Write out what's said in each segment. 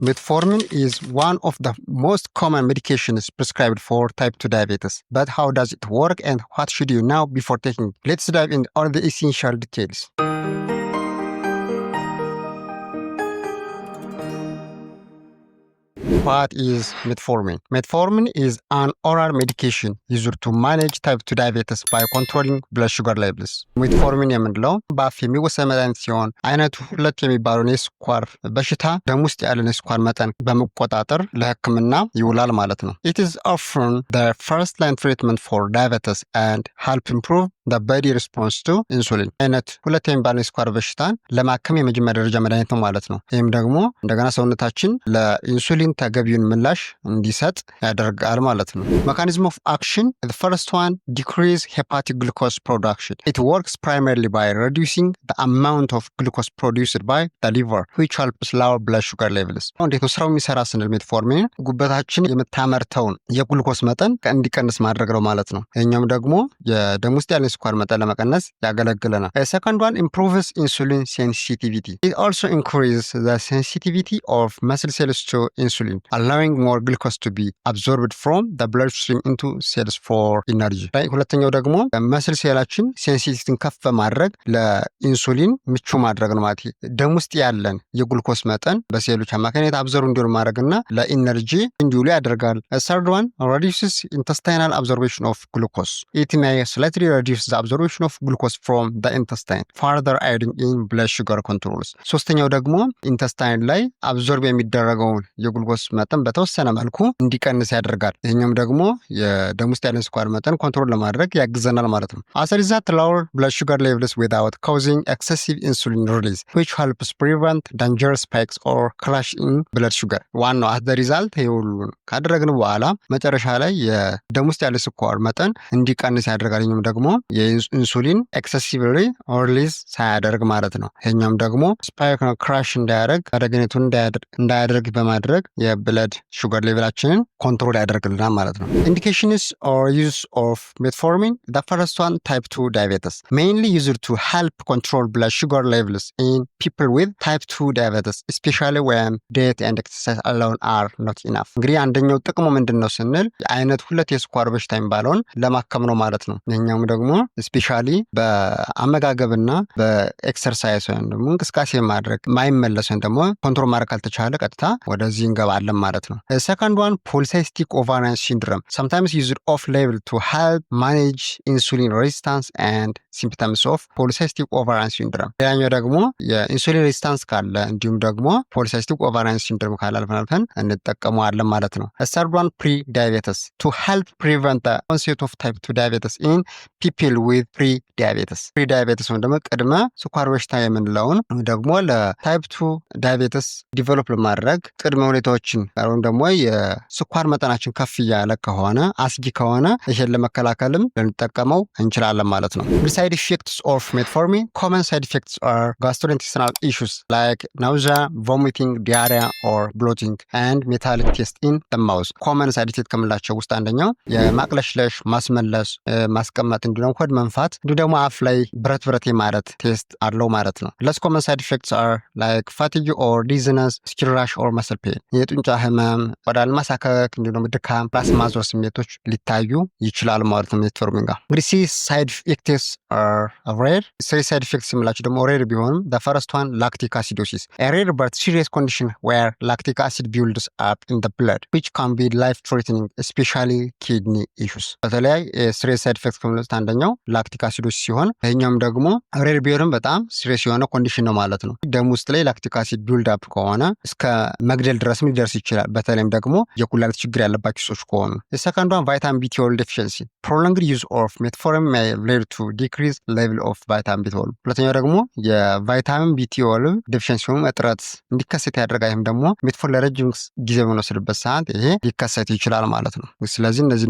Metformin is one of the most common medications prescribed for type 2 diabetes. But how does it work and what should you know before taking it? Let's dive into all the essential details. What is metformin? Metformin is an oral medication used to manage type 2 diabetes by controlling blood sugar levels. metformin የምንለው በአፍ የሚወሰድ መድኃኒት ሲሆን አይነቱ 2 የሚባለውን የስኳር በሽታ ደም ውስጥ ያለን የስኳር መጠን በመቆጣጠር ለሕክምና ይውላል ማለት ነው። It is often the first line treatment for diabetes and help improve the body response to insulin. አይነት 2 የሚባለው የስኳር በሽታን ለማከም የመጀመሪያ ደረጃ መድኃኒት ነው ማለት ነው። ይህም ደግሞ እንደገና ሰውነታችን ለኢንሱሊን ተገቢውን ምላሽ እንዲሰጥ ያደርጋል ማለት ነው። Mechanism of action: the first one, decrease hepatic glucose production. It works primarily by reducing the amount of glucose produced by the liver, which helps lower blood sugar levels. እንዴት ነው ስራው የሚሰራ ስንል ሜትፎርሚን ጉበታችን የምታመርተውን የግሉኮስ መጠን እንዲቀንስ ማድረግ ነው ማለት ነው። ይህኛውም ደግሞ የደም ውስጥ ያለ ስኳር መጠን ለመቀነስ ያገለግለናል። The second one, improves insulin sensitivity. It also increases the sensitivity of muscle cells to insulin, allowing more glucose to be absorbed from the bloodstream into cells for energy. ሁለተኛው ደግሞ መስል ሴላችን ሴንሲቲቪቲን ከፍ በማድረግ ለኢንሱሊን ምቹ ማድረግ ነው ማለት ደም ውስጥ ያለን የግሉኮስ መጠን በሴሎች አማካኝነት አብዞርብ እንዲሆን ማድረግና ለኢነርጂ እንዲውሉ ያደርጋል። Third one, reduces intestinal absorption of glucose. It may slightly reduce the absorption of glucose from the intestine, further aiding in blood sugar controls. ሶስተኛው ደግሞ ኢንተስታይን ላይ አብዞርብ የሚደረገውን የግሉኮስ መጠን በተወሰነ መልኩ እንዲቀንስ ያደርጋል። ይህኛውም ደግሞ የደም ውስጥ ያለን ስኳር መጠን ኮንትሮል ለማድረግ ያግዘናል ማለት ነው። As a result, lower blood sugar levels without causing excessive insulin release, which helps prevent dangerous spikes or crash in blood sugar. ዋናው as the result ይሁሉን ካደረግን በኋላ መጨረሻ ላይ የደም ውስጥ ያለ ስኳር መጠን እንዲቀንስ ያደርጋል። ይህኛውም ደግሞ የኢንሱሊን ኤክሰሲቭሊ ሪሊዝ ሳያደርግ ማለት ነው። ይህኛውም ደግሞ ስፓይክ ነው ክራሽ እንዳያደርግ አደገኝቱን እንዳያደርግ በማድረግ የብለድ ሹገር ሌቭላችንን ኮንትሮል ያደርግልናል ማለት ነው። Indications or use of metformin: the first one, type 2 diabetes, mainly used to help control blood sugar levels in people with type 2 diabetes, especially when diet and exercise alone are not enough. እንግዲህ አንደኛው ጥቅሙ ምንድን ነው ስንል አይነት 2 የስኳር በሽታ የሚባለውን ለማከም ነው ማለት ነው። ይህኛውም ደግሞ ስፔሻሊ በአመጋገብና በኤክሰርሳይዝ ወይም ደግሞ እንቅስቃሴ ማድረግ ማይመለስ ወይም ደግሞ ኮንትሮል ማድረግ ካልተቻለ ቀጥታ ወደዚህ እንገባለን ማለት ነው። Second one, polycystic ovarian syndrome, sometimes used off label to help manage insulin resistance and symptoms of polycystic ovarian syndrome. ሌላኛው ደግሞ የኢንሱሊን ሬዚስታንስ ካለ እንዲሁም ደግሞ polycystic ovarian syndrome ካለ አልፈን እንጠቀመዋለን ማለት ነው። Third one, pre-diabetes, to help prevent the onset of type 2 diabetes in people with pre-diabetes. pre-diabetes ወይም ደግሞ ቅድመ ስኳር በሽታ የምንለውን ደግሞ ለታይፕ 2 ዳያቤተስ ዲቨሎፕ ለማድረግ ቅድመ ሁኔታዎችን ወይም ደግሞ የስኳር መጠናችን ከፍ እያለ ከሆነ አስጊ ከሆነ ይሄን ለመከላከልም ልንጠቀመው እንችላለን ማለት ነው። Side effects of metformin: common side effects are gastrointestinal issues like nausea, vomiting, diarrhea or bloating, and metallic taste in the mouth. common side effect ከምላቸው ውስጥ አንደኛው የማቅለሽለሽ፣ ማስመለስ፣ ማስቀመጥ እንዲሁም ሆድ መንፋት እንዲሁም ደግሞ አፍ ላይ ብረት የማለት ቴስት አለው ማለት ነው። less common side effects are like fatigue or dizziness, skin rash or muscle pain. የጡንቻ ህመም፣ ቆዳን ማሳከክ እንዲሁም ደግሞ ድካም፣ ራስ ማዞር ስሜቶች ሊታዩ ይችላል ማለት ነው ሜትፎርሚን ጋር። እንግዲህ side effects are rare. side effects የምላቸው ደግሞ rare ቢሆንም the first one, lactic acidosis, a rare but serious condition where lactic acid builds up in the blood, which can be life threatening, especially kidney issues. በተለይ serious side effects ከሚሉት አንደኛው ላክቲክ አሲዶስ ሲሆን ይሄኛውም ደግሞ ሬር ቢሆንም በጣም ሲሪየስ የሆነ ኮንዲሽን ነው ማለት ነው። ደም ውስጥ ላይ ላክቲክ አሲድ ቢልድ አፕ ከሆነ እስከ መግደል ድረስም ሊደርስ ይችላል። በተለይም ደግሞ የኩላሊት ችግር ያለባቸው ሰዎች ከሆኑ። የሰከንድ ዋን ቫይታሚን B12 deficiency, prolonged use of metformin may lead to decrease level of vitamin B12. ሁለተኛው ደግሞ የቫይታሚን B12 ዴፊሽንሲ ወይም እጥረት እንዲከሰት ያደርጋል። ይህም ደግሞ ሜትፎርሚን ለረጅም ጊዜ በምንወስድበት ሰዓት ይሄ ሊከሰት ይችላል ማለት ነው። ስለዚህ እነዚህ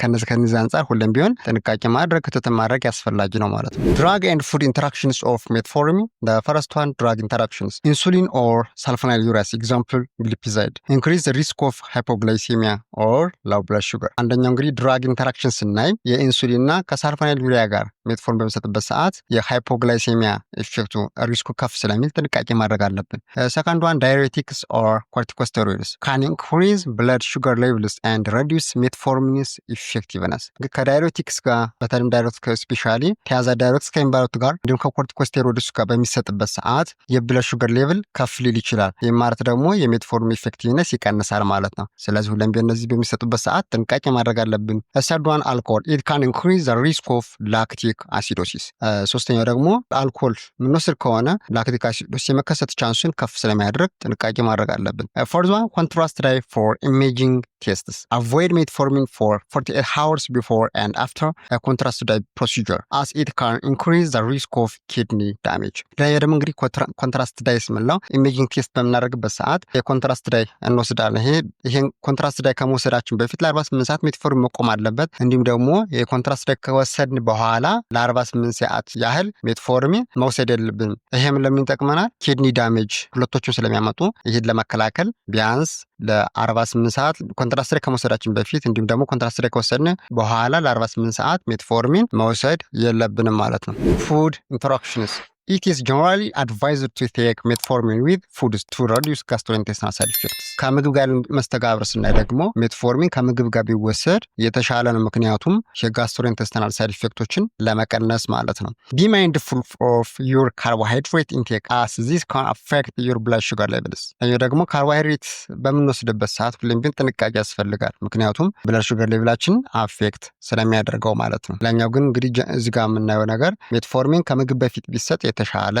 ከነዚህ አንጻር ሁሌም ቢሆን ጥንቃቄ ማድረግ ክትትል ማድረግ ያስፈላጊ ነው ማለት ነው። drug and food interactions of metformin: the first one, drug interactions, insulin or sulfonylureas, example glipizide, increase the risk of hypoglycemia or low blood sugar. አንደኛው እንግዲህ ድራግ ኢንተራክሽን ስናይ የኢንሱሊንና ከሳልፎኒሉሪያ ጋር ሜትፎርሚን በምንሰጥበት ሰዓት የሃይፖግላይሴሚያ ኢፌክቱ ሪስኩ ከፍ ስለሚል ጥንቃቄ ማድረግ አለብን። ሰከንድ ዋን ዳይሬቲክስ ኦር ኮርቲኮስቴሮይድስ ካን ኢንክሪዝ ብለድ ሹገር ሌቭልስ ኤንድ ሬዲዩስ ሜትፎርሚንስ ኢፌክቲቭነስ። ከዳይሬቲክስ ጋር በተለይም ዳይሬቲክስ ስፔሻሊ ቲያዛዳይሬቲክስ ከሚባሉት ጋር እንዲሁም ከኮርቲኮስቴሮይድስ ጋር በሚሰጥበት ሰዓት የብለድ ሹገር ሌቭል ከፍ ሊል ይችላል። ይህ ማለት ደግሞ የሜትፎርሚን ኢፌክቲቭነስ ይቀንሳል ማለት ነው። ስለዚህ ሁሌም ቢሆን እነዚህ በሚሰጡበት ሰዓት ጥንቃቄ ማድረግ አለብን። ሰርድ ዋን አልኮል ኢት ካን ኢንክሪዝ ዘ ሪስክ ኦፍ ላክቲክ አሲዶሲስ። ሶስተኛው ደግሞ አልኮል የምንወስድ ከሆነ ላክቲክ አሲዶሲስ የመከሰት ቻንሱን ከፍ ስለሚያደርግ ጥንቃቄ ማድረግ አለብን። ፎርዝ ዋን ኮንትራስት ዳይ ፎር ኢሜጂንግ tests. Avoid metformin for 48 hours before and after a contrast dye procedure as it can increase the risk of kidney damage. ሌላ ደግሞ እንግዲህ ኮንትራስት ዳይ ስንለው ኢሜጂንግ ቴስት በምናደርግበት ሰዓት የኮንትራስት ዳይ እንወስዳለን። ይሄን ኮንትራስት ዳይ ከመውሰዳችን በፊት ለ48 ሰዓት ሜትፎርሚን መቆም አለበት። እንዲሁም ደግሞ የኮንትራስት ዳይ ከወሰድን በኋላ ለ48 ሰዓት ያህል ሜትፎርሚን መውሰድ የለብንም። ይሄም ለምን ይጠቅመናል? ኪድኒ ዳሜጅ ሁለቶቹን ስለሚያመጡ ይሄን ለመከላከል ቢያንስ ለ48 ሰዓት ኮንትራስት ዳይ ከመውሰዳችን በፊት እንዲሁም ደግሞ ኮንትራስት ዳይ ከወሰድን በኋላ ለ48 ሰዓት ሜትፎርሚን መውሰድ የለብንም ማለት ነው። ፉድ ኢንተራክሽንስ It is generally advised to take metformin with foods to reduce gastrointestinal side effects. ከምግብ ጋር መስተጋብር ስናይ ደግሞ ሜትፎርሚን ከምግብ ጋር ቢወሰድ የተሻለ ነው። ምክንያቱም የጋስትሮኢንቴስቲናል ሳይድ ኢፌክቶችን ለመቀነስ ማለት ነው። Be mindful of your carbohydrate intake as this can affect your blood sugar levels. ደግሞ ካርቦሃይድሬት በምንወስድበት ሰዓት ሁሌም ቢሆን ጥንቃቄ ያስፈልጋል። ምክንያቱም ብለድ ሹገር ሌቭላችን አፌክት ስለሚያደርገው ማለት ነው። ሌላኛው ግን እንግዲህ እዚህ ጋር የምናየው ነገር ሜትፎርሚን ከምግብ በፊት ቢሰጥ የተሻለ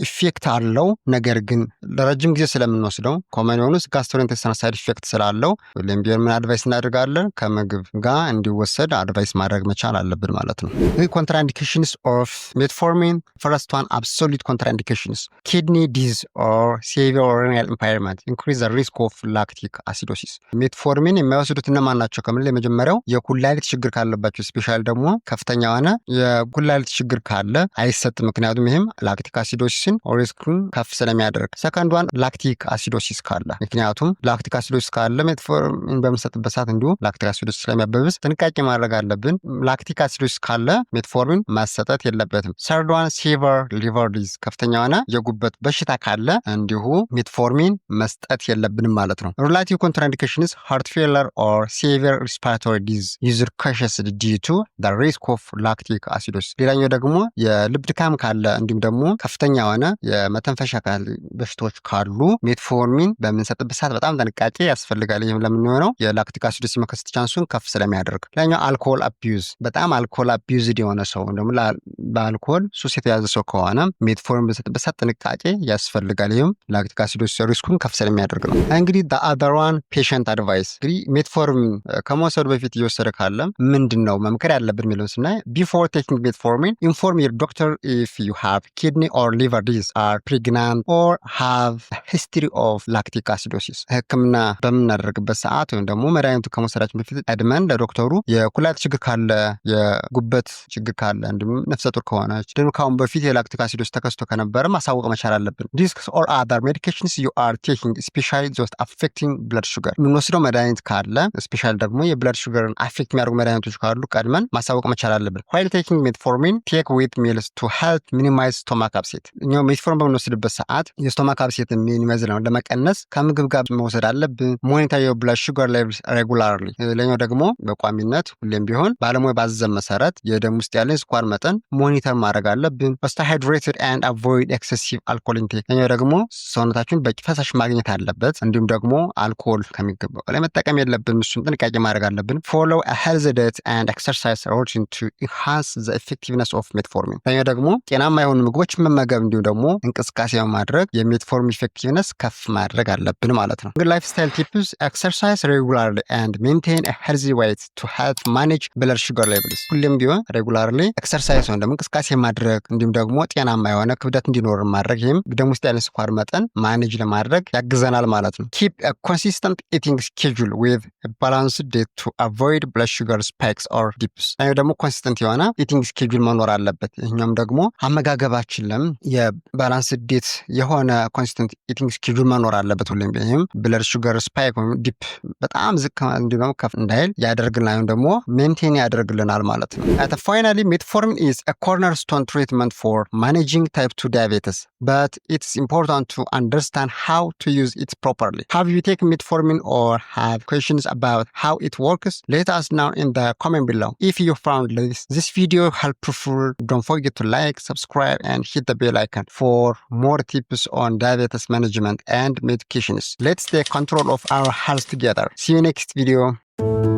ኢፌክት አለው። ነገር ግን ለረጅም ጊዜ ስለምንወስደው ኮመን የሆኑ ጋስትሮኢንቴስቲናል ሳይድ ኢፌክት ስላለው ሁሌም ቢሆን ምን አድቫይስ እናደርጋለን? ከምግብ ጋር እንዲወሰድ አድቫይስ ማድረግ መቻል አለብን ማለት ነው። ኮንትራኢንዲኬሽንስ ኦፍ ሜትፎርሚን ፈርስት ዋን አብሶሉት ኮንትራኢንዲኬሽንስ ኪድኒ ዲዝ ኦር ሲቪር ሬናል ኢምፓየርመንት ኢንክሪዝ ዘ ሪስክ ኦፍ ላክቲክ አሲዶሲስ። ሜትፎርሚን የማይወስዱት እነማን ናቸው ከምንል የመጀመሪያው የኩላሊት ችግር ካለባቸው ስፔሻል ደግሞ ከፍተኛ የሆነ የኩላሊት ችግር ካለ አይሰጥም። ምክንያቱም ይህም ላክቲክ አሲዶሲስን ሪስኩን ከፍ ስለሚያደርግ። ሰከንድ ዋን ላክቲክ አሲዶሲስ ካለ፣ ምክንያቱም ላክቲክ አሲዶሲስ ካለ ሜትፎርሚን በምንሰጥበት ሰዓት እንዲሁ ላክቲክ አሲዶሲስ ስለሚያበብስ ጥንቃቄ ማድረግ አለብን። ላክቲክ አሲዶሲስ ካለ ሜትፎርሚን መሰጠት የለበትም። ሰርድ ዋን ሲቨር ሊቨር ዲዝ፣ ከፍተኛ የሆነ የጉበት በሽታ ካለ እንዲሁ ሜትፎርሚን መስጠት የለብንም ማለት ነው። ሪላቲቭ ኮንትራኢንዲኬሽንስ ሃርት ፌለር ኦር ሲቨር ሪስፓራቶሪ ዲዝ ኢዝ ሪኮግናይዝድ ዲዩ ቱ ዘ ሪስክ ኦፍ ላክቲክ አሲዶሲስ። ሌላኛው ደግሞ የልብ ድካም ካለ እንዲሁም ደግሞ ከፍተኛ የሆነ የመተንፈሻ በሽታዎች ካሉ ሜትፎርሚን በምንሰጥበት ሰዓት በጣም ጥንቃቄ ያስፈልጋል። ይህም ለምንሆነው የላክቲክ አሲዶሲስ መከሰት ቻንሱን ከፍ ስለሚያደርግ። ሌላኛው አልኮል አቢዩዝ፣ በጣም አልኮል አቢዩዝድ የሆነ ሰው ደግሞ በአልኮል ሱስ የተያዘ ሰው ከሆነ ሜትፎርሚን በምንሰጥበት ሰዓት ጥንቃቄ ያስፈልጋል። ይህም ላክቲክ አሲዶሲስ ሪስኩን ከፍ ስለሚያደርግ ነው። እንግዲህ the other one patient advice፣ እንግዲህ ሜትፎርሚን ከመውሰዱ በፊት እየወሰደ ካለ ምንድን ነው መምከር ያለብን የሚለውን ስናይ before taking metformin inform your doctor if you have kidney or liver disease, are pregnant or have a history of lactic acidosis። ህክምና በምናደርግበት ሰዓት ወይም ደግሞ መድኃኒቱ ከመውሰዳችን በፊት ቀድመን ለዶክተሩ የኩላሊት ችግር ካለ፣ የጉበት ችግር ካለ፣ እንዲሁም ነፍሰ ጡር ከሆነች ደግሞ ካሁን በፊት የላክቲክ አሲዶሲስ ተከስቶ ከነበረ ማሳወቅ መቻል አለብን። Discs or other medications you are taking, especially those affecting blood sugar፣ የምንወስደው መድኃኒት ካለ ስፔሻሊ ደግሞ የብለድ ሹገርን አፌክት የሚያደርጉ መድኃኒቶች ካሉ ቀድመን ማሳወቅ መቻል አለብን። While taking metformin, take with meals to help minimize stomach upset። እኛው ሜትፎርሚን በምንወስድበት ሰዓት የስቶማክ አፕሴት ሚኒማይዝ ነው ለመቀነስ ከምግብ ጋር መውሰድ አለብን። ሞኒተር your blood sugar levels regularly። ሌላኛው ደግሞ በቋሚነት ሁሌም ቢሆን ባለሙያ ባዘዘን መሰረት የደም ውስጥ ያለን ስኳር መጠን ሞኒተር ማድረግ አለብን። stay hydrated and avoid excessive alcohol intake። ሌላኛው ደግሞ ሰውነታችን በቂ ፈሳሽ ማግኘት አለበት። እንዲሁም ደግሞ አልኮል ከሚገባው በላይ መጠቀም የለብን። እሱን ጥንቃቄ ማድረግ አለብን። follow a healthy diet and exercise routine to enhance the effectiveness of metformin። ሌላኛው ደግሞ ጤናማ የሆኑ ምግቦች መመገብ እንዲሁም ደግሞ እንቅስቃሴ በማድረግ የሜትፎርሚን ኢፌክቲቭነስ ከፍ ማድረግ አለብን ማለት ነው። ግን ላይፍ ስታይል ቲፕስ exercise regularly and maintain a healthy weight to help manage blood sugar levels። ሁሌም ቢሆን ሬጉላርሊ ኤክሰርሳይዝ ወይም ደግሞ እንቅስቃሴ ማድረግ እንዲሁም ደግሞ ጤናማ የሆነ ክብደት እንዲኖር ማድረግ ይህም ደም ውስጥ ያለ ስኳር መጠን ማኔጅ ለማድረግ ያግዘናል ማለት ነው። keep a consistent eating schedule with a balanced diet to avoid blood sugar spikes or dips። ደግሞ ኮንሲስተንት የሆነ ኢቲንግ ስኬጁል መኖር አለበት። ይህኛውም ደግሞ አመጋገባችን በህይወታችን የባላንስ ዴት የሆነ ኮንሲስተንት ኢቲንግ ስኬጁል መኖር አለበት። ሁሌም ቢሆን ብለድ ሹገር ስፓይክ ወይም ዲፕ በጣም ዝቅ እንዲሁም ከፍ እንዳይል ያደርግልናል ወይም ደግሞ ሜንቴን ያደርግልናል ማለት ነው። ፋይናሊ ሜትፎርሚን ኢዝ a cornerstone treatment for managing type 2 diabetes, but it's important to understand how to use it properly. Have you taken metformin or have questions about how it works? Let us know in the comment below. If you found this video helpful, don't forget to like, subscribe, and hit the bell icon for more tips on diabetes management and medications. Let's take control of our health together. See you next video.